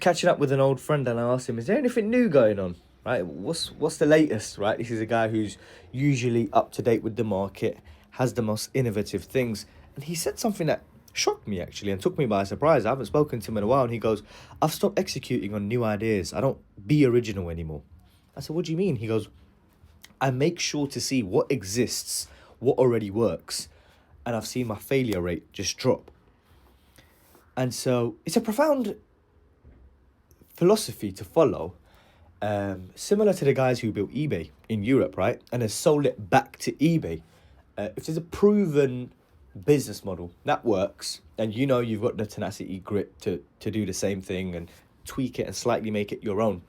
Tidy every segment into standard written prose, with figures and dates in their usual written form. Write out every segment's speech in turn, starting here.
catching up with an old friend, and I asked him, "Is there anything new going on? Right? What's the latest?" Right? This is a guy who's usually up to date with the market, has the most innovative things, and he said something that shocked me actually and took me by surprise. I haven't spoken to him in a while, and he goes, "I've stopped executing on new ideas. I don't be original anymore." I said, "What do you mean?" He goes, "I make sure to see what exists, what already works, and I've seen my failure rate just drop." And so it's a profound philosophy to follow, similar to the guys who built eBay in Europe, right? And then sold it back to eBay. If there's a proven business model that works, and you know you've got the tenacity, grit to do the same thing and tweak it and slightly make it your own,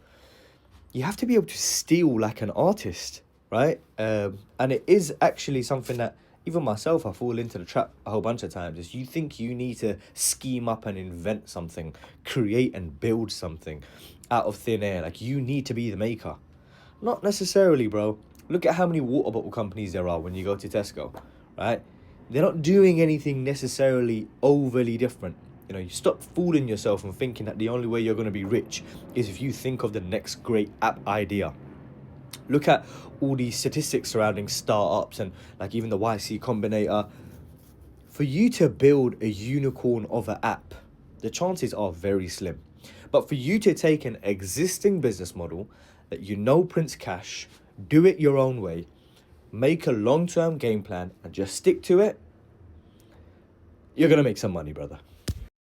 you have to be able to steal like an artist, right? And it is actually something that even myself, I fall into the trap a whole bunch of times, is you think you need to scheme up and invent something, create and build something out of thin air. Like, you need to be the maker. Not necessarily, bro. Look at how many water bottle companies there are when you go to Tesco, right? They're not doing anything necessarily overly different. You know, you stop fooling yourself and thinking that the only way you're going to be rich is if you think of the next great app idea. Look at all these statistics surrounding startups and like even the YC Combinator. For you to build a unicorn of an app, the chances are very slim. But for you to take an existing business model that you know prints cash, do it your own way, make a long-term game plan and just stick to it, you're going to make some money, brother.